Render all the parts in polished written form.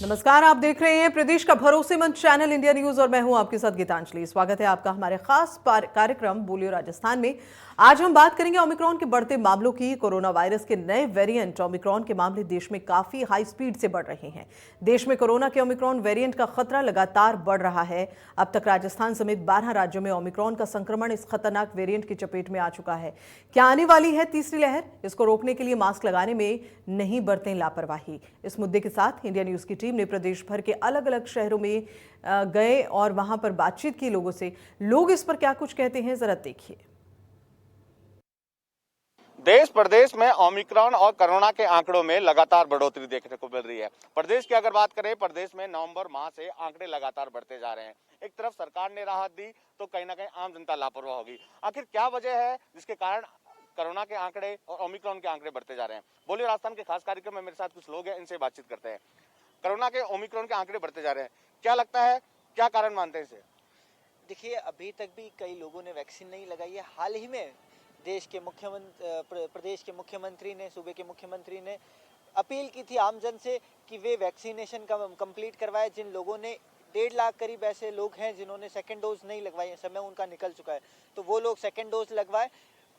नमस्कार, आप देख रहे हैं प्रदेश का भरोसेमंद चैनल इंडिया न्यूज और मैं हूं आपके साथ गीतांजलि। स्वागत है आपका हमारे खास कार्यक्रम बोलियो राजस्थान में। आज हम बात करेंगे ओमिक्रॉन के बढ़ते मामलों की। कोरोना वायरस के नए वेरिएंट ओमिक्रॉन के मामले देश में काफी हाई स्पीड से बढ़ रहे हैं। देश में कोरोना के ओमिक्रॉन वेरिएंट का खतरा लगातार बढ़ रहा है। अब तक राजस्थान समेत 12 राज्यों में ओमिक्रॉन का संक्रमण इस खतरनाक वेरिएंट की चपेट में आ चुका है। क्या आने वाली है तीसरी लहर? इसको रोकने के लिए मास्क लगाने में नहीं बरतें लापरवाही। इस मुद्दे के साथ इंडिया न्यूज की टीम ने प्रदेश भर के अलग अलग शहरों में गए और वहां पर बातचीत की लोगों से। लोग इस पर क्या कुछ कहते हैं, जरा देखिए। देश प्रदेश में ओमिक्रॉन और कोरोना के आंकड़ों में लगातार बढ़ोतरी देखने को मिल रही है। प्रदेश की अगर बात करें, प्रदेश में नवंबर माह से आंकड़े लगातार बढ़ते जा रहे हैं। एक तरफ सरकार ने राहत दी तो कहीं ना कहीं आम जनता लापरवाह होगी। आखिर क्या वजह है जिसके कारण कोरोना के आंकड़े और ओमिक्रॉन के आंकड़े बढ़ते जा रहे हैं? बोलिए राजस्थान के खास कार्यक्रम में मेरे साथ कुछ लोग हैं, इनसे बातचीत करते हैं। कोरोना के ओमिक्रॉन के आंकड़े बढ़ते जा रहे हैं, क्या लगता है, क्या कारण मानते हैं इसे? देखिए, अभी तक भी कई लोगों ने वैक्सीन नहीं लगाई है। हाल ही में प्रदेश के मुख्यमंत्री ने, सूबे के मुख्यमंत्री ने अपील की थी आमजन से कि वे वैक्सीनेशन का कंप्लीट करवाए। जिन लोगों ने 1.5 लाख करीब ऐसे लोग हैं जिन्होंने सेकेंड डोज नहीं लगवाई, समय उनका निकल चुका है, तो वो लोग सेकेंड डोज लगवाए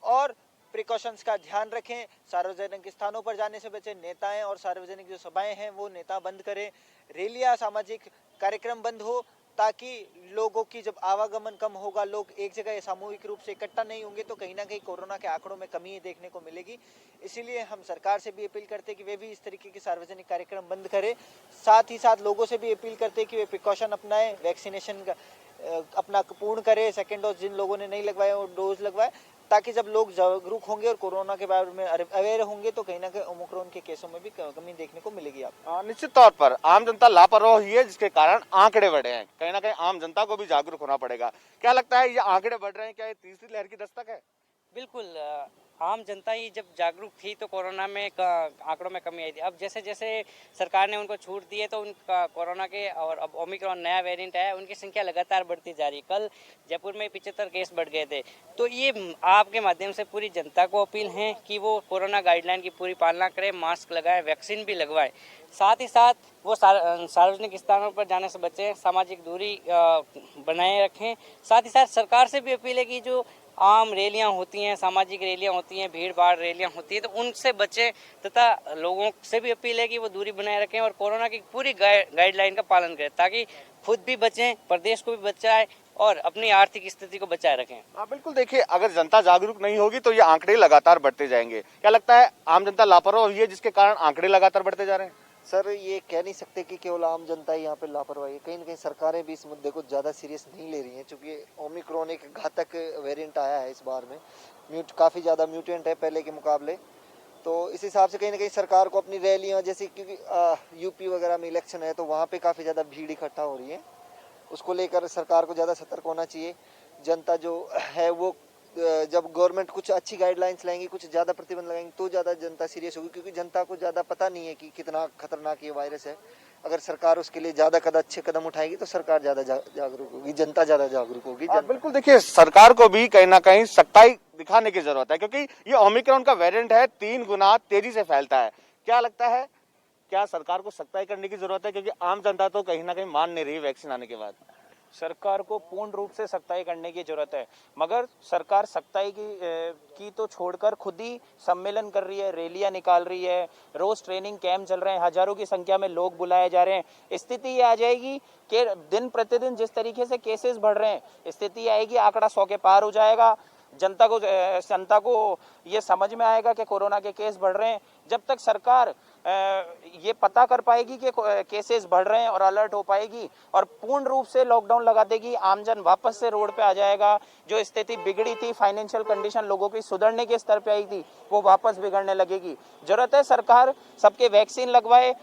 और प्रिकॉशंस का ध्यान रखें। सार्वजनिक स्थानों पर जाने से बचें। नेताएं और सार्वजनिक जो सभाएं हैं वो नेता बंद करें। रैलियां, सामाजिक कार्यक्रम बंद हो, ताकि लोगों की जब आवागमन कम होगा, लोग एक जगह सामूहिक रूप से इकट्ठा नहीं होंगे, तो कहीं ना कहीं कोरोना के आंकड़ों में कमी देखने को मिलेगी। इसीलिए हम सरकार से भी अपील करते हैं कि वे भी इस तरीके के सार्वजनिक कार्यक्रम बंद करें। साथ ही साथ लोगों से भी अपील करते हैं कि वे प्रिकॉशन अपनाएं, वैक्सीनेशन अपना पूर्ण करें। सेकेंड डोज जिन लोगों ने नहीं लगवाए वो डोज लगवाए, ताकि जब लोग जागरूक होंगे और कोरोना के बारे में अवेयर होंगे तो कहीं ना कहीं ओमिक्रॉन के केसों में भी कमी देखने को मिलेगी। आप निश्चित तौर पर आम जनता लापरवाह हुई है, जिसके कारण आंकड़े बढ़े हैं। कहीं ना कहीं आम जनता को भी जागरूक होना पड़ेगा। क्या लगता है, ये आंकड़े बढ़ रहे हैं, क्या ये तीसरी लहर की दस्तक है? बिल्कुल, आम जनता ही जब जागरूक थी तो कोरोना में आंकड़ों में कमी आई थी। अब जैसे जैसे सरकार ने उनको छूट दी है तो उनका कोरोना के और अब ओमिक्रॉन नया वेरिएंट है, उनकी संख्या लगातार बढ़ती जा रही है। कल जयपुर में 75 केस बढ़ गए थे। तो ये आपके माध्यम से पूरी जनता को अपील है कि वो कोरोना गाइडलाइन की पूरी पालना करें, मास्क लगाएं, वैक्सीन भी लगवाएं। साथ ही साथ वो सार्वजनिक स्थानों पर जाने से बचें, सामाजिक दूरी बनाए रखें। साथ ही साथ सरकार से भी अपील है कि जो आम रैलियां होती हैं, सामाजिक रैलियां होती हैं, भीड़ भाड़ रैलियां होती हैं, तो उनसे बचें तथा लोगों से भी अपील है कि वो दूरी बनाए रखें और कोरोना की पूरी गाइडलाइन का पालन करें, ताकि खुद भी बचें, प्रदेश को भी बचाएं और अपनी आर्थिक स्थिति को बचाए रखें। बिल्कुल, देखिए, अगर जनता जागरूक नहीं होगी तो ये आंकड़े लगातार बढ़ते जाएंगे। क्या लगता है, आम जनता लापरवाह हुई है जिसके कारण आंकड़े लगातार बढ़ते जा रहे हैं? सर, ये कह नहीं सकते कि केवल आम जनता ही यहाँ पे लापरवाही है। कहीं ना कहीं सरकारें भी इस मुद्दे को ज़्यादा सीरियस नहीं ले रही हैं, क्योंकि ओमिक्रॉन एक घातक वेरिएंट आया है इस बार में। काफ़ी ज़्यादा म्यूटेंट है पहले के मुकाबले। तो इस हिसाब से कहीं ना कहीं सरकार को अपनी रैलियाँ, जैसे क्योंकि यूपी वगैरह में इलेक्शन है तो वहाँ पे काफ़ी ज़्यादा भीड़ इकट्ठा हो रही है, उसको लेकर सरकार को ज़्यादा सतर्क होना चाहिए। जनता जो है वो जब गवर्नमेंट कुछ अच्छी गाइडलाइंस लाएंगी, कुछ ज़्यादा प्रतिबंध लगाएंगे, तो ज़्यादा जनता सीरियस होगी, क्योंकि जनता को ज़्यादा पता नहीं है कि कितना खतरनाक ये वायरस है। अगर सरकार उसके लिए ज़्यादा अच्छे कदम उठाएगी तो सरकार ज़्यादा जागरूक होगी, जनता ज़्यादा जागरूक होगी। बिल्कुल, देखिए, सरकार को भी कहीं ना कहीं सख्ताई दिखाने की जरूरत है, क्योंकि ये ओमिक्रॉन का वेरिएंट है, 3 गुना तेजी से फैलता है। क्या लगता है, क्या सरकार को सख्ताई करने की जरूरत है, क्योंकि आम जनता तो कहीं ना कहीं मान नहीं रही वैक्सीन आने के बाद? सरकार को पूर्ण रूप से सख्ताई करने की जरूरत है, मगर सरकार सख्ताई की तो छोड़कर खुद ही सम्मेलन कर रही है, रैलियां निकाल रही है, रोज ट्रेनिंग कैंप चल रहे हैं, हजारों की संख्या में लोग बुलाए जा रहे हैं। स्थिति ये आ जाएगी कि दिन प्रतिदिन जिस तरीके से केसेस बढ़ रहे हैं, स्थिति आएगी आंकड़ा 100 के पार हो जाएगा। जनता को ये समझ में आएगा कि कोरोना के केस बढ़ रहे हैं। जब तक सरकार ये पता कर पाएगी कि केसेस बढ़ रहे हैं और अलर्ट हो पाएगी और पूर्ण रूप से लॉकडाउन लगा देगी, आमजन वापस से रोड पे आ जाएगा। जो स्थिति बिगड़ी थी, फाइनेंशियल कंडीशन लोगों की सुधरने के स्तर पे आई थी, वो वापस बिगड़ने लगेगी। जरूरत है सरकार सबके वैक्सीन लगवाए,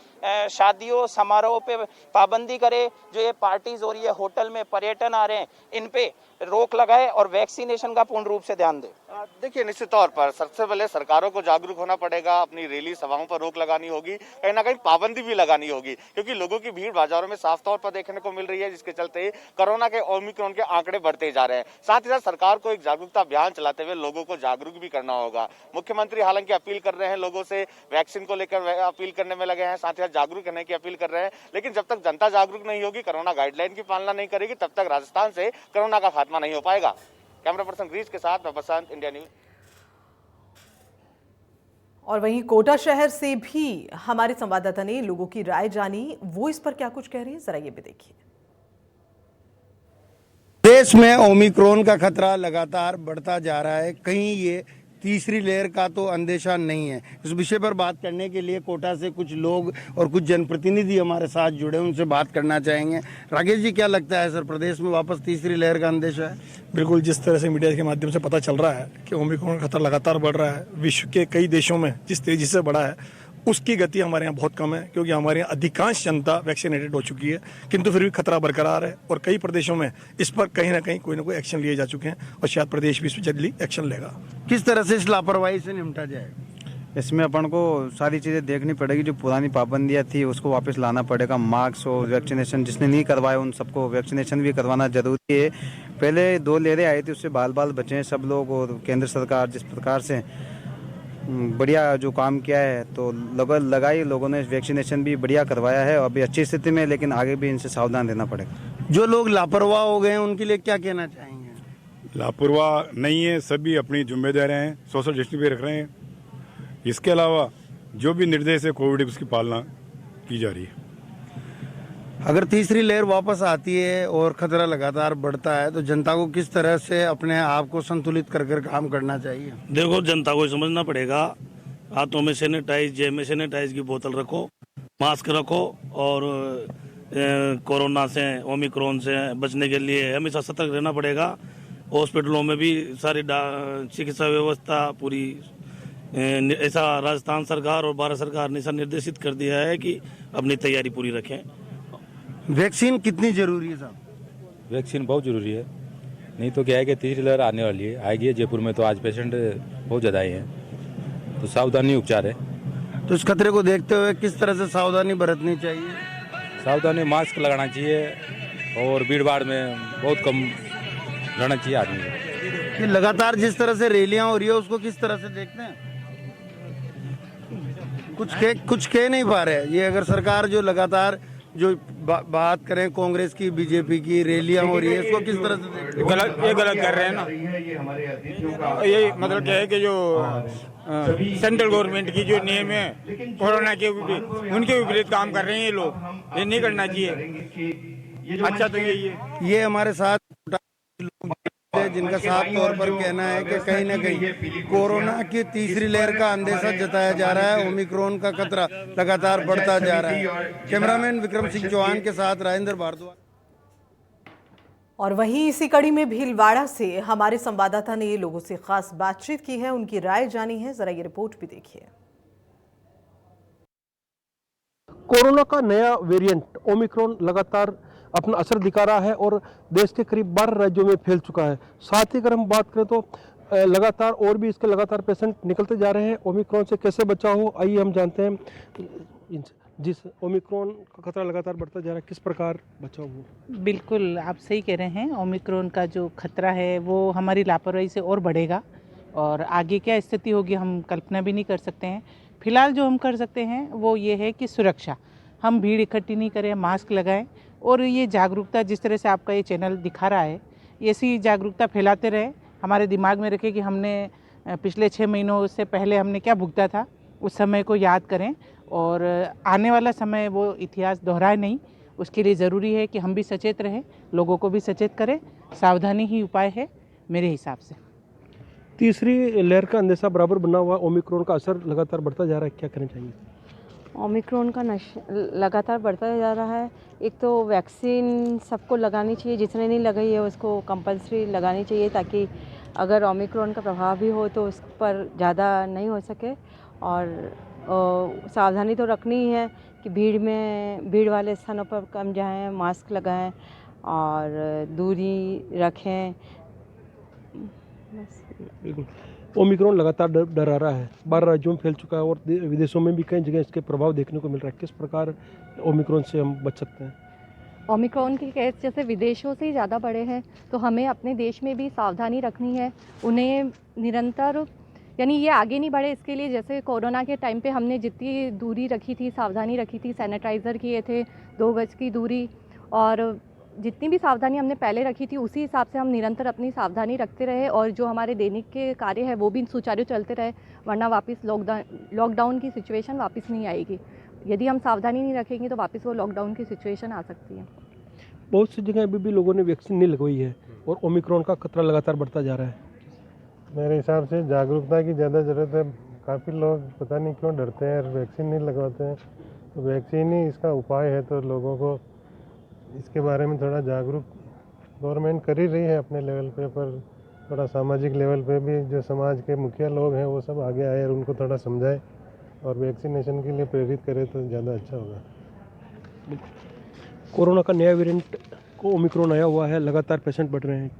शादियों समारोह पे पाबंदी करे, जो ये पार्टीज और ये होटल में पर्यटन आ रहे हैं इन पे रोक लगाए और वैक्सीनेशन का पूर्ण रूप से ध्यान दे। देखिए, निश्चित तौर पर सबसे पहले सरकारों को जागरूक होना पड़ेगा, अपनी रैली सभाओं पर रोक लगानी होगी, कहीं ना कहीं पाबंदी भी लगानी होगी, क्योंकि लोगों की भीड़ बाजारों में साफ तौर पर देखने को मिल रही है, जिसके चलते कोरोना के ओमिक्रॉन के आंकड़े बढ़ते जा रहे हैं। साथ ही साथ सरकार को एक जागरूकता अभियान चलाते हुए लोगों को जागरूक भी करना होगा। मुख्यमंत्री हालांकि अपील कर रहे हैं, लोगों से वैक्सीन को लेकर अपील करने में लगे हैं, साथ ही साथ जागरूक करने की अपील कर रहे हैं, लेकिन जब तक जनता जागरूक नहीं होगी, कोरोना गाइडलाइन की पालना नहीं करेगी, तब तक राजस्थान से कोरोना का खात्मा नहीं हो पाएगा। कैमरा पर्सन ग्रीस के साथ मैं बसंत, इंडिया न्यूज। और वहीं कोटा शहर से भी हमारे संवाददाता ने लोगों की राय जानी, वो इस पर क्या कुछ कह रही है, जरा ये भी देखिए। देश में ओमिक्रॉन का खतरा लगातार बढ़ता जा रहा है, कहीं ये तीसरी लहर का तो अंदेशा नहीं है। इस विषय पर बात करने के लिए कोटा से कुछ लोग और कुछ जनप्रतिनिधि हमारे साथ जुड़े, उनसे बात करना चाहेंगे। राकेश जी, क्या लगता है सर, प्रदेश में वापस तीसरी लहर का अंदेशा है? बिल्कुल, जिस तरह से मीडिया के माध्यम से पता चल रहा है कि ओमिक्रॉन का खतरा लगातार बढ़ रहा है, विश्व के कई देशों में जिस तेजी से बढ़ा है उसकी गति हमारे यहाँ बहुत कम है, क्योंकि हमारे यहाँ अधिकांश जनता वैक्सीनेटेड हो चुकी है, किंतु फिर भी खतरा बरकरार है और कई प्रदेशों में इस पर कहीं ना कहीं कोई ना कोई एक्शन लिए जा चुके हैं और शायद प्रदेश भी इस पर जल्दी एक्शन लेगा। किस तरह से इस लापरवाही से निपटा जाएगा? इसमें अपन को सारी चीज़ें देखनी पड़ेगी, जो पुरानी पाबंदियाँ थी उसको वापस लाना पड़ेगा। मास्क और वैक्सीनेशन जिसने नहीं करवाया उन सबको वैक्सीनेशन भी करवाना जरूरी है। पहले 2 लहरें आई थी, उससे बाल बाल बचे हैं सब लोग, और केंद्र सरकार जिस प्रकार से बढ़िया जो काम किया है तो लगाई लोगों ने, वैक्सीनेशन भी बढ़िया करवाया है, अभी अच्छी स्थिति में, लेकिन आगे भी इनसे सावधान रहना पड़ेगा। जो लोग लापरवाह हो गए हैं उनके लिए क्या कहना चाहेंगे? लापरवाह नहीं है, सभी अपनी जिम्मेदारी हैं, सोशल डिस्टेंस भी रख रहे हैं। इसके अलावा जो भी निर्देश है कोविड उसकी पालना की जा रही है। अगर तीसरी लहर वापस आती है और खतरा लगातार बढ़ता है तो जनता को किस तरह से अपने आप को संतुलित कर काम करना चाहिए? देखो, जनता को समझना पड़ेगा, हाथों में सैनिटाइज, जेब में सैनिटाइज की बोतल रखो, मास्क रखो, और कोरोना से, ओमिक्रॉन से बचने के लिए हमेशा सतर्क रहना पड़ेगा। हॉस्पिटलों में भी सारी चिकित्सा व्यवस्था पूरी, ऐसा राजस्थान सरकार और भारत सरकार ने निर्देशित कर दिया है कि अपनी तैयारी पूरी रखें। वैक्सीन कितनी जरूरी है साहब? वैक्सीन बहुत जरूरी है, नहीं तो क्या है कि तीसरी लहर आने वाली है, आएगी। जयपुर में तो आज पेशेंट बहुत ज़्यादा ही हैं, तो सावधानी उपचार है। तो इस खतरे को देखते हुए किस तरह से सावधानी बरतनी चाहिए? सावधानी, मास्क लगाना चाहिए और भीड़ भाड़ में बहुत कम रहना चाहिए आदमी को। ये लगातार जिस तरह से रैलियां हो रही है उसको किस तरह से देखते हैं? कुछ कह नहीं पा रहे। ये अगर सरकार जो लगातार जो बात करें कांग्रेस की, बीजेपी की, रैलियां हो रही है, इसको किस तरह से देखते हैं? ये गलत कर रहे हैं ना। ये मतलब क्या है कि जो सेंट्रल गवर्नमेंट की जो नियम है कोरोना के उनके विपरीत काम कर रहे हैं ये लोग, ये नहीं करना चाहिए। अच्छा तो यही है। ये हमारे साथ लोग जिनका साफ तौर पर कहना है कि कहीं ना कहीं कोरोना की तीसरी लहर का अंदेशा जताया जा रहा है, ओमिक्रॉन का खतरा लगातार बढ़ता जा रहा है। कैमरामैन विक्रम सिंह चौहान के साथ राजेंद्र भारद्वाज। और वहीं इसी कड़ी में भीलवाड़ा से हमारे संवाददाता ने लोगों से खास बातचीत की है, उनकी राय जानी है, जरा ये रिपोर्ट भी देखिए। कोरोना का नया वेरिएंट ओमिक्रॉन लगातार अपना असर दिखा रहा है और देश के करीब 12 राज्यों में फैल चुका है। साथ ही अगर हम बात करें तो लगातार और भी इसके लगातार पेशेंट निकलते जा रहे हैं। ओमिक्रॉन से कैसे बचाव हो, आइए हम जानते हैं। जिस ओमिक्रॉन का खतरा लगातार बढ़ता जा रहा है, किस प्रकार बचाव हो? बिल्कुल, आप सही कह रहे हैं। ओमिक्रॉन का जो खतरा है वो हमारी लापरवाही से और बढ़ेगा और आगे क्या स्थिति होगी हम कल्पना भी नहीं कर सकते हैं। फिलहाल जो हम कर सकते हैं वो ये है कि सुरक्षा, हम भीड़ इकट्ठी नहीं करें, मास्क लगाएं और ये जागरूकता जिस तरह से आपका ये चैनल दिखा रहा है, ऐसी जागरूकता फैलाते रहें। हमारे दिमाग में रखें कि हमने पिछले 6 महीनों से पहले हमने क्या भुगता था, उस समय को याद करें और आने वाला समय वो इतिहास दोहराए नहीं। उसके लिए ज़रूरी है कि हम भी सचेत रहें, लोगों को भी सचेत करें। सावधानी ही उपाय है मेरे हिसाब से। तीसरी लहर का अंदेशा बराबर बना हुआ, ओमिक्रॉन का असर लगातार बढ़ता जा रहा है, क्या करना चाहिए? ओमिक्रॉन का लगातार बढ़ता जा रहा है। एक तो वैक्सीन सबको लगानी चाहिए, जिसने नहीं लगाई है उसको कंपलसरी लगानी चाहिए, ताकि अगर ओमिक्रॉन का प्रभाव भी हो तो उस पर ज़्यादा नहीं हो सके। और सावधानी तो रखनी ही है कि भीड़ वाले स्थानों पर कम जाएं, मास्क लगाएं और दूरी रखें। बस। बिल्कुल। ओमिक्रॉन लगातार डरा रहा है, 12 राज्यों में फैल चुका है और विदेशों में भी कई जगह इसके प्रभाव देखने को मिल रहा है। किस प्रकार ओमिक्रॉन से हम बच सकते हैं? ओमिक्रॉन के केस जैसे विदेशों से ही ज़्यादा बड़े हैं, तो हमें अपने देश में भी सावधानी रखनी है। उन्हें निरंतर यानी ये आगे नहीं बढ़े, इसके लिए जैसे कोरोना के टाइम पे हमने जितनी दूरी रखी थी, सावधानी रखी थी, सैनिटाइज़र किए थे, 2 गज की दूरी, और जितनी भी सावधानी हमने पहले रखी थी उसी हिसाब से हम निरंतर अपनी सावधानी रखते रहे और जो हमारे दैनिक के कार्य है वो भी सुचारू चलते रहे, वरना वापस लॉकडाउन की सिचुएशन वापस नहीं आएगी। यदि हम सावधानी नहीं रखेंगे तो वापस वो लॉकडाउन की सिचुएशन आ सकती है। बहुत सी जगह अभी भी लोगों ने वैक्सीन नहीं लगवाई है और ओमिक्रॉन का खतरा लगातार बढ़ता जा रहा है। मेरे हिसाब से जागरूकता की ज़्यादा ज़रूरत है। काफ़ी लोग पता नहीं क्यों डरते हैं और वैक्सीन नहीं लगवाते हैं, तो वैक्सीन ही इसका उपाय है। तो लोगों को इसके बारे में थोड़ा जागरूक गवर्नमेंट कर ही रही है अपने लेवल पे, पर थोड़ा सामाजिक लेवल पे भी जो समाज के मुखिया लोग हैं वो सब आगे आए और उनको थोड़ा समझाए और वैक्सीनेशन के लिए प्रेरित करे तो ज़्यादा अच्छा होगा। कोरोना का नया वेरिएंट को ओमिक्रॉन आया हुआ है, लगातार पेशेंट बढ़ रहे हैं।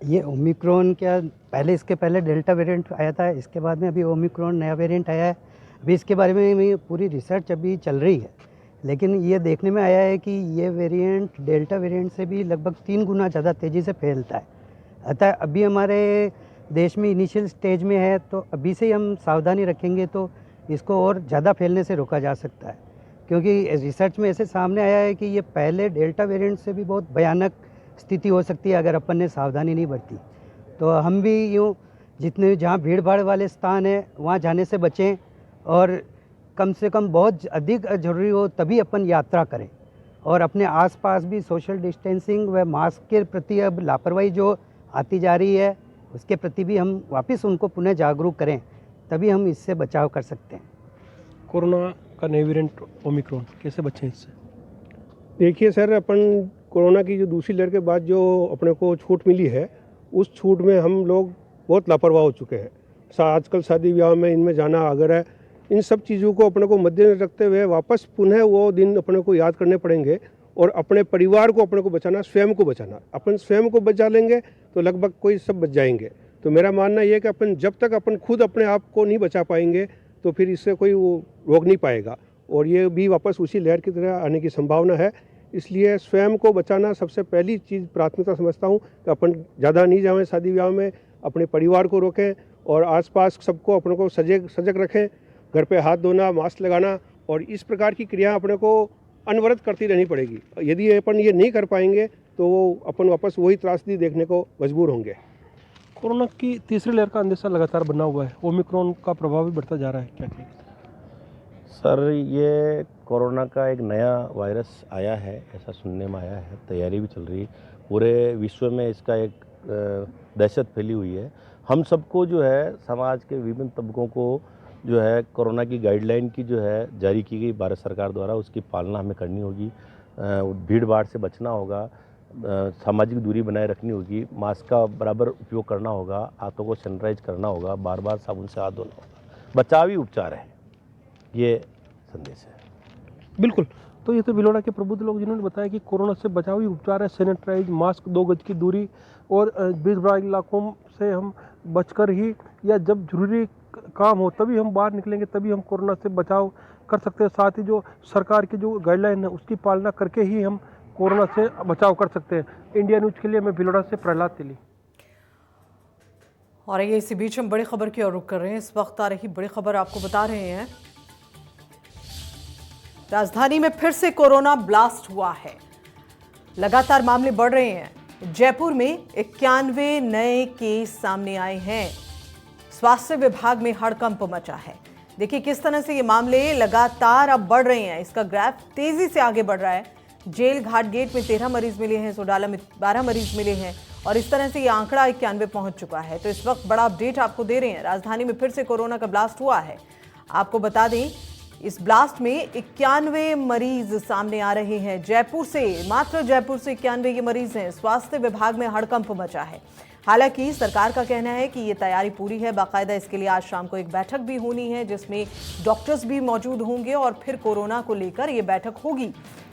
ये ओमिक्रॉन क्या पहले, इसके पहले डेल्टा वेरिएंट आया था, इसके बाद में अभी ओमिक्रॉन नया वेरिएंट आया है। अभी इसके बारे में पूरी रिसर्च अभी चल रही है, लेकिन ये देखने में आया है कि ये वेरिएंट डेल्टा वेरिएंट से भी लगभग 3 गुना ज़्यादा तेज़ी से फैलता है। अतः अभी हमारे देश में इनिशियल स्टेज में है, तो अभी से हम सावधानी रखेंगे तो इसको और ज़्यादा फैलने से रोका जा सकता है। क्योंकि रिसर्च में ऐसे सामने आया है कि ये पहले डेल्टा वेरिएंट से भी बहुत भयानक स्थिति हो सकती है अगर अपन ने सावधानी नहीं बरती। तो हम भी यूँ जितने जहाँ भीड़ भाड़ वाले स्थान हैं वहाँ जाने से बचें और कम से कम बहुत अधिक ज़रूरी हो तभी अपन यात्रा करें और अपने आसपास भी सोशल डिस्टेंसिंग व मास्क के प्रति अब लापरवाही जो आती जा रही है उसके प्रति भी हम वापस उनको पुनः जागरूक करें, तभी हम इससे बचाव कर सकते हैं। कोरोना का नया वेरिएंट ओमिक्रॉन, कैसे बचें इससे? देखिए सर, अपन कोरोना की जो दूसरी लहर के बाद जो अपने को छूट मिली है उस छूट में हम लोग बहुत लापरवाह हो चुके हैं। आजकल शादी विवाह में इनमें जाना अगर है, इन सब चीज़ों को अपने को मद्देनजर रखते हुए वापस पुनः वो दिन अपने को याद करने पड़ेंगे और अपने परिवार को अपने को बचाना, स्वयं को बचाना। अपन स्वयं को बचा लेंगे तो लगभग कोई सब बच जाएंगे। तो मेरा मानना ये है कि अपन जब तक अपन खुद अपने आप को नहीं बचा पाएंगे तो फिर इससे कोई वो रोक नहीं पाएगा और ये भी वापस उसी लहर की तरह आने की संभावना है। इसलिए स्वयं को बचाना सबसे पहली चीज़ प्राथमिकता समझता हूँ कि अपन ज़्यादा नहीं जाएं शादी विवाह में, अपने परिवार को रोकें और आसपास सबको अपने को सजग रखें। घर पे हाथ धोना, मास्क लगाना और इस प्रकार की क्रिया अपने को अनवरत करती रहनी पड़ेगी। यदि अपन ये नहीं कर पाएंगे तो वो अपन वापस वही त्रासदी देखने को मजबूर होंगे। कोरोना की तीसरी लहर का अंदेशा लगातार बना हुआ है, ओमिक्रॉन का प्रभाव भी बढ़ता जा रहा है, क्या कहेंगे? सर, ये कोरोना का एक नया वायरस आया है, ऐसा सुनने में आया है, तैयारी भी चल रही है। पूरे विश्व में इसका एक दहशत फैली हुई है। हम सबको जो है समाज के विभिन्न तबकों को जो है कोरोना की गाइडलाइन की जो है जारी की गई भारत सरकार द्वारा, उसकी पालना हमें करनी होगी। भीड़ भाड़ से बचना होगा, सामाजिक दूरी बनाए रखनी होगी, मास्क का बराबर उपयोग करना होगा, हाथों को सैनिटाइज करना होगा, बार बार साबुन से हाथ धोना होगा। बचाव ही उपचार है, ये संदेश है। बिल्कुल। तो ये तो बिलोड़ा के प्रबुद्ध लोग जिन्होंने बताया कि कोरोना से बचाव ही उपचार है, सैनिटाइज, मास्क, 2 गज की दूरी और भीड़ भाड़ इलाकों से हम बचकर ही या जब जरूरी काम हो तभी हम बाहर निकलेंगे, तभी हम कोरोना से बचाव कर सकते हैं। साथ ही जो सरकार की जो गाइडलाइन है उसकी पालना करके ही हम कोरोना से बचाव कर सकते हैं। इंडिया न्यूज के लिए मैं बिलोड़ा से प्रहलाद तिली। और ये इसी बीच हम बड़ी खबर की ओर रुख कर रहे हैं। इस वक्त आ रही बड़ी खबर आपको बता रहे हैं, राजधानी में फिर से कोरोना ब्लास्ट हुआ है। लगातार मामले बढ़ रहे हैं। जयपुर में 91 नए केस सामने आए हैं। स्वास्थ्य विभाग में हड़कंप मचा है। देखिए किस तरह से ये मामले लगातार अब बढ़ रहे हैं, इसका ग्राफ तेजी से आगे बढ़ रहा है। जेल घाट गेट में 13 मरीज मिले हैं, सोडाला में 12 मरीज मिले हैं और इस तरह से ये आंकड़ा 91 पहुंच चुका है। तो इस वक्त बड़ा अपडेट आपको दे रहे हैं। राजधानी में फिर से कोरोना का ब्लास्ट हुआ है। आपको बता दें, इस ब्लास्ट में 91 मरीज सामने आ रहे हैं। जयपुर से, मात्र जयपुर से 91 ये मरीज हैं। स्वास्थ्य विभाग में हड़कंप मचा है। हालांकि सरकार का कहना है कि ये तैयारी पूरी है। बाकायदा इसके लिए आज शाम को एक बैठक भी होनी है जिसमें डॉक्टर्स भी मौजूद होंगे और फिर कोरोना को लेकर ये बैठक होगी।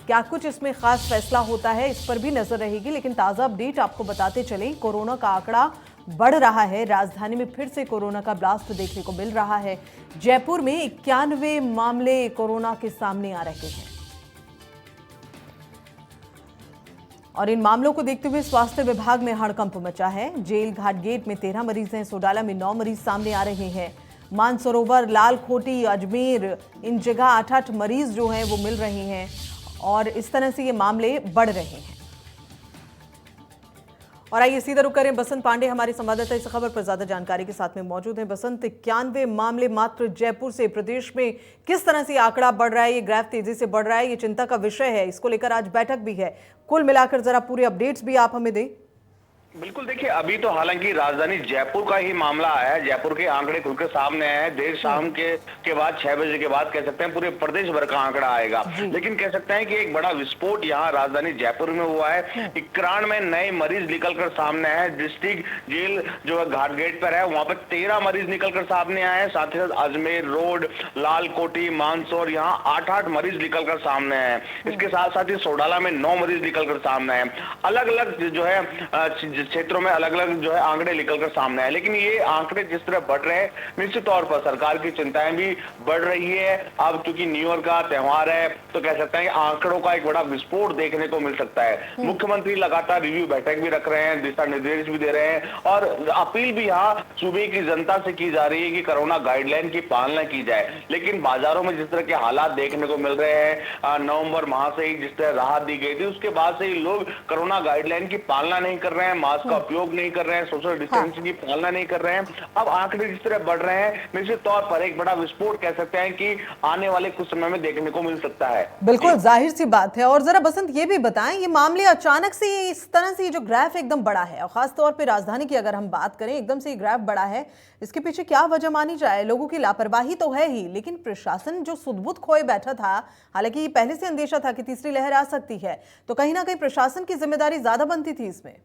क्या कुछ इसमें खास फैसला होता है, इस पर भी नजर रहेगी। लेकिन ताज़ा अपडेट आपको बताते चलें, कोरोना का आंकड़ा बढ़ रहा है। राजधानी में फिर से कोरोना का ब्लास्ट देखने को मिल रहा है। जयपुर में 91 मामले कोरोना के सामने आ रहे हैं और इन मामलों को देखते हुए स्वास्थ्य विभाग में हड़कंप मचा है। जेल घाट गेट में 13 मरीज हैं, सोडाला में 9 मरीज सामने आ रहे हैं। मानसरोवर, लालकोटी, अजमेर, इन जगह 8-8 मरीज जो हैं वो मिल रहे हैं और इस तरह से ये मामले बढ़ रहे हैं। और आइए सीधा रुक करें, बसंत पांडे हमारे संवाददाता इस खबर पर ज्यादा जानकारी के साथ में मौजूद हैं। बसंत, 91 मामले मात्र जयपुर से। प्रदेश में किस तरह से आंकड़ा बढ़ रहा है, ये ग्राफ तेजी से बढ़ रहा है, ये चिंता का विषय है, इसको लेकर आज बैठक भी है। कुल मिलाकर जरा पूरे अपडेट्स भी आप हमें दें। बिल्कुल, देखिए अभी तो हालांकि राजधानी जयपुर का ही मामला आया है। जयपुर के आंकड़े खुलकर सामने आए हैं। देर शाम के बाद 6 बजे के बाद कह सकते हैं पूरे प्रदेश भर का आंकड़ा आएगा, लेकिन कह सकते हैं कि एक बड़ा विस्फोट यहाँ राजधानी जयपुर में हुआ है। 91 नए मरीज निकलकर सामने आए हैं। डिस्ट्रिक्ट जेल जो है घाट गेट पर है, वहां पर 13 मरीज निकलकर सामने आए हैं। साथ ही साथ अजमेर रोड, लालकोटी, मानसौर, यहाँ 8-8 मरीज निकलकर सामने आए हैं। इसके साथ साथ ही सोडाला में 9 मरीज निकलकर सामने आए। अलग अलग जो है क्षेत्रों में अलग अलग जो है आंकड़े निकलकर सामने आए, लेकिन ये आंकड़े जिस तरह बढ़ रहे हैं, निश्चित तौर पर सरकार की चिंताएं भी बढ़ रही है। अब क्योंकि न्यू ईयर का त्योहार है तो कह सकते हैं कि आंकड़ों का एक बड़ा विस्फोट देखने को मिल सकता है। मुख्यमंत्री लगातार रिव्यू बैठक भी रख रहे हैं, दिशा निर्देश भी दे रहे हैं और अपील भी यहाँ सूबे की जनता से की जा रही है कि कोरोना गाइडलाइन की पालना की जाए। लेकिन बाजारों में जिस तरह के हालात देखने को मिल रहे हैं, नवंबर माह से ही जिस तरह राहत दी गई थी, उसके बाद से ही लोग कोरोना गाइडलाइन की पालना नहीं कर रहे हैं, मास्क का उपयोग नहीं कर रहे हैं, सोशल डिस्टेंसिंग की पालना नहीं कर रहे हैं। अब आंकड़े जिस तरह बढ़ रहे हैं, निश्चित तौर पर एक बड़ा विस्फोट कह सकते हैं कि आने वाले कुछ समय में देखने को मिल सकता है। बिल्कुल जाहिर सी बात है। और जरा बसंत ये भी बताएं, ये मामले अचानक से इस तरह से जो ग्राफ एकदम बड़ा है और खास तौर पे राजधानी की अगर हम बात करें, एकदम से ये ग्राफ बड़ा है, इसके पीछे क्या वजह मानी जाए? लोगों की लापरवाही तो है ही, लेकिन प्रशासन जो सुध-बुध खोए बैठा था, हालांकि पहले से अंदेशा था कि तीसरी लहर आ सकती है, तो कहीं ना कहीं प्रशासन की जिम्मेदारी ज्यादा बनती थी इसमें।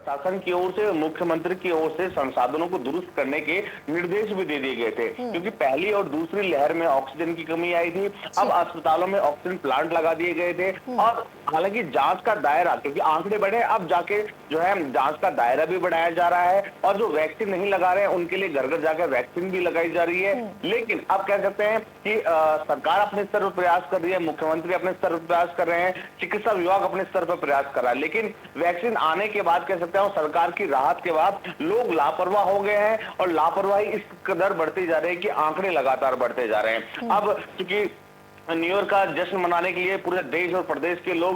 शासन की ओर से, मुख्यमंत्री की ओर से संसाधनों को दुरुस्त करने के निर्देश भी दे दिए गए थे, क्योंकि पहली और दूसरी लहर में ऑक्सीजन की कमी आई थी। अब अस्पतालों में ऑक्सीजन प्लांट लगा दिए गए थे और हालांकि जांच का दायरा, क्योंकि आंकड़े बढ़े, अब जाके जो है जांच का दायरा भी बढ़ाया जा रहा है और जो वैक्सीन नहीं लगा रहे हैं उनके लिए घर घर जाकर वैक्सीन भी लगाई जा रही है। लेकिन अब कह सकते हैं कि सरकार अपने स्तर पर प्रयास कर रही है, मुख्यमंत्री अपने स्तर पर प्रयास कर रहे हैं, चिकित्सा विभाग अपने स्तर पर प्रयास कर रहा है, लेकिन वैक्सीन आने के बाद कह सकते हैं सरकार की राहत के बाद लोग लापरवाह हो गए हैं और लापरवाही इस कदर बढ़ती जा रही है कि आंकड़े लगातार बढ़ते जा रहे हैं। अब क्योंकि न्यू ईयर का जश्न मनाने के लिए पूरे देश और प्रदेश के लोग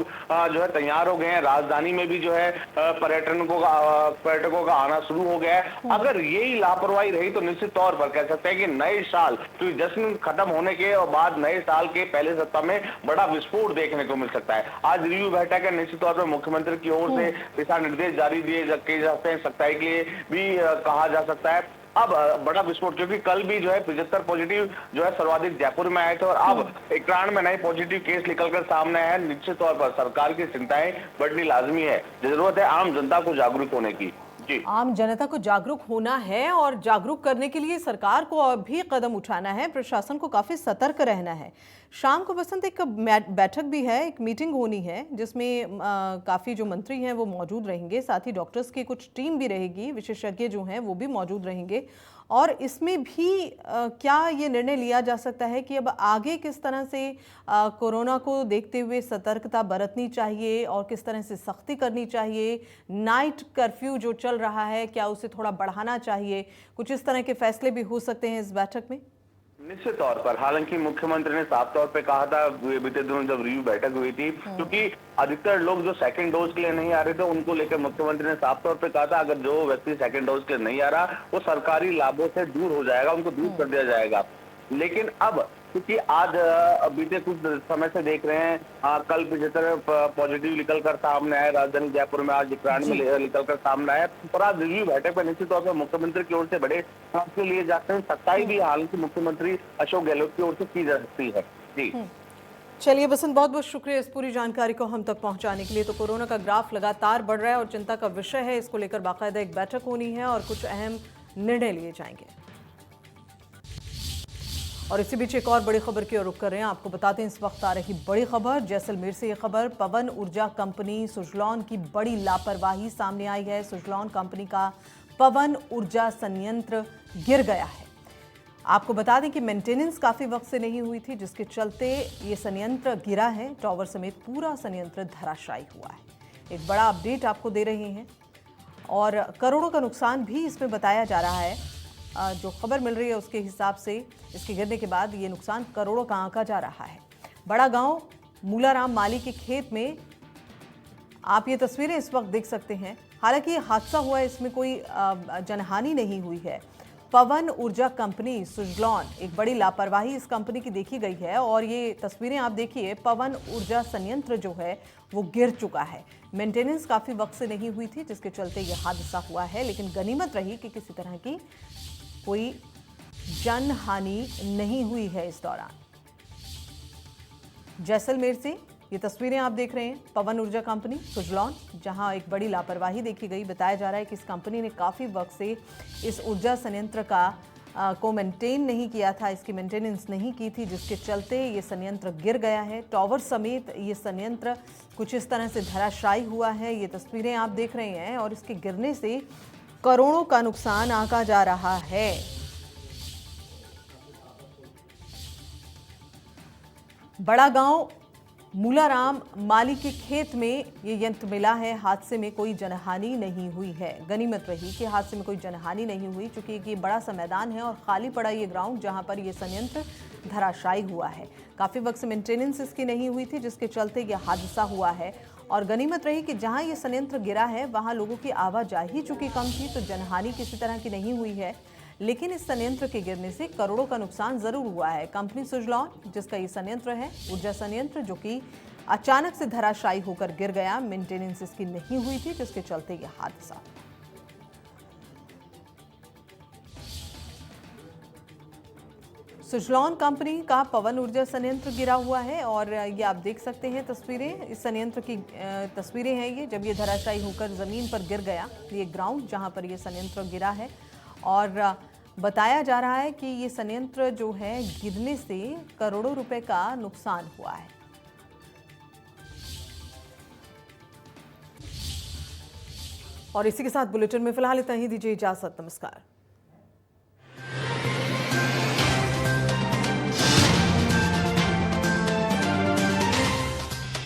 जो है तैयार हो गए हैं। राजधानी में भी जो है पर्यटकों का आना शुरू हो गया है। अगर यही लापरवाही रही तो निश्चित तौर पर कह सकते हैं कि नए साल, क्योंकि जश्न खत्म होने के और बाद नए साल के पहले सप्ताह में बड़ा विस्फोट देखने को मिल सकता है। आज रिव्यू बैठक है, निश्चित तौर पर मुख्यमंत्री की ओर से दिशा निर्देश जारी दिए जाते हैं, सख्ताई के लिए भी कहा जा सकता है। अब बड़ा विस्फोट, क्योंकि कल भी जो है 75 पॉजिटिव जो है सर्वाधिक जयपुर में आए थे और अब 91 में नए पॉजिटिव केस निकलकर सामने आए हैं। निश्चित तौर पर सरकार की चिंताएं बढ़नी लाजमी है। जरूरत है आम जनता को जागरूक होने की। आम जनता को जागरूक होना है और जागरूक करने के लिए सरकार को अभी कदम उठाना है, प्रशासन को काफी सतर्क रहना है। शाम को बसंत एक बैठक भी है, एक मीटिंग होनी है जिसमें काफ़ी जो मंत्री हैं वो मौजूद रहेंगे, साथ ही डॉक्टर्स की कुछ टीम भी रहेगी, विशेषज्ञ जो हैं वो भी मौजूद रहेंगे। और इसमें भी क्या ये निर्णय लिया जा सकता है कि अब आगे किस तरह से कोरोना को देखते हुए सतर्कता बरतनी चाहिए और किस तरह से सख्ती करनी चाहिए? नाइट कर्फ्यू जो चल रहा है क्या उसे थोड़ा बढ़ाना चाहिए? कुछ इस तरह के फैसले भी हो सकते हैं इस बैठक में। निश्चित तौर पर, हालांकि मुख्यमंत्री ने साफ तौर पे कहा था बीते दिनों जब रिव्यू बैठक हुई थी, क्योंकि अधिकतर लोग जो सेकंड डोज के लिए नहीं आ रहे थे उनको लेकर मुख्यमंत्री ने साफ तौर पे कहा था अगर जो व्यक्ति सेकंड डोज के लिए नहीं आ रहा वो सरकारी लाभों से दूर हो जाएगा, उनको दूर कर दिया जाएगा। लेकिन अब क्योंकि आज बीते कुछ समय से देख रहे हैं, कल 75 पॉजिटिव निकलकर सामने आए राजधानी जयपुर में, आज 91 में निकलकर सामने आए और आज रिव्यू बैठक पर निश्चित तौर पर मुख्यमंत्री की ओर से बड़े फैसले लिए जाते हैं। सख्ताई भी हालांकि मुख्यमंत्री अशोक गहलोत की ओर से की जा सकती है। जी चलिए बसंत, बहुत बहुत शुक्रिया इस पूरी जानकारी को हम तक पहुंचाने के लिए। तो कोरोना का ग्राफ लगातार बढ़ रहा है और चिंता का विषय है, इसको लेकर बाकायदा एक बैठक होनी है और कुछ अहम निर्णय लिए जाएंगे। और इसी बीच एक और बड़ी खबर की ओर रुख कर रहे हैं। आपको बताते हैं इस वक्त आ रही बड़ी खबर जैसलमेर से। ये खबर पवन ऊर्जा कंपनी सुजलॉन की बड़ी लापरवाही सामने आई है। सुजलॉन कंपनी का पवन ऊर्जा संयंत्र गिर गया है। आपको बता दें कि मेंटेनेंस काफी वक्त से नहीं हुई थी, जिसके चलते ये संयंत्र गिरा है। टॉवर समेत पूरा संयंत्र धराशायी हुआ है। एक बड़ा अपडेट आपको दे रहे हैं और करोड़ों का नुकसान भी इसमें बताया जा रहा है। जो खबर मिल रही है उसके हिसाब से इसके गिरने के बाद ये नुकसान करोड़ों का आंका जा रहा है। बड़ा गांव मूलाराम माली के खेत में आप ये तस्वीरें इस वक्त देख सकते हैं। हालांकि ये हादसा हुआ है, इसमें कोई जनहानि नहीं हुई है। पवन ऊर्जा कंपनी सुजलॉन, एक बड़ी लापरवाही इस कंपनी की देखी गई है। और ये तस्वीरें आप देखिए, पवन ऊर्जा संयंत्र जो है वो गिर चुका है। मेंटेनेंस काफ़ी वक्त से नहीं हुई थी, जिसके चलते ये हादसा हुआ है। लेकिन गनीमत रही कि किसी तरह की कोई जनहानि नहीं हुई है इस दौरान। जैसलमेर से ये तस्वीरें आप देख रहे हैं, पवन ऊर्जा कंपनी सुजलॉन, जहां एक बड़ी लापरवाही देखी गई। बताया जा रहा है कि इस कंपनी ने काफ़ी वक्त से इस ऊर्जा संयंत्र को मेंटेन नहीं किया था, इसकी मेंटेनेंस नहीं की थी, जिसके चलते ये संयंत्र गिर गया है। टॉवर समेत ये संयंत्र कुछ इस तरह से धराशायी हुआ है। ये तस्वीरें आप देख रहे हैं और इसके गिरने से करोड़ों का नुकसान आंका जा रहा है। बड़ा गांव मूलाराम माली के खेत में ये यंत्र मिला है। हादसे में कोई जनहानि नहीं हुई है। गनीमत रही कि हादसे में कोई जनहानि नहीं हुई, चूंकि ये बड़ा सा मैदान है और खाली पड़ा ये ग्राउंड जहां पर ये संयंत्र धराशायी हुआ है। काफ़ी वक्त से मेंटेनेंस इसकी नहीं हुई थी, जिसके चलते ये हादसा हुआ है। और गनीमत रही कि जहां ये संयंत्र गिरा है वहां लोगों की आवाजाही चूंकि कम थी, तो जनहानि किसी तरह की नहीं हुई है। लेकिन इस संयंत्र के गिरने से करोड़ों का नुकसान जरूर हुआ है। कंपनी सुजलॉन, जिसका ये संयंत्र है, ऊर्जा संयंत्र, जो कि अचानक से धराशायी होकर गिर गया, मेंटेनेंस इसकी नहीं हुई थी, जिसके चलते यह हादसा। सुजलॉन कंपनी का पवन ऊर्जा संयंत्र गिरा हुआ है और ये आप देख सकते हैं तस्वीरें। इस संयंत्र की तस्वीरें हैं ये, जब ये धराशायी होकर ज़मीन पर गिर गया। ये ग्राउंड जहां पर ये संयंत्र गिरा है और बताया जा रहा है कि ये संयंत्र जो है गिरने से करोड़ों रुपए का नुकसान हुआ है। और इसी के साथ बुलेटिन में फिलहाल इतना ही। दीजिए इजाजत, नमस्कार।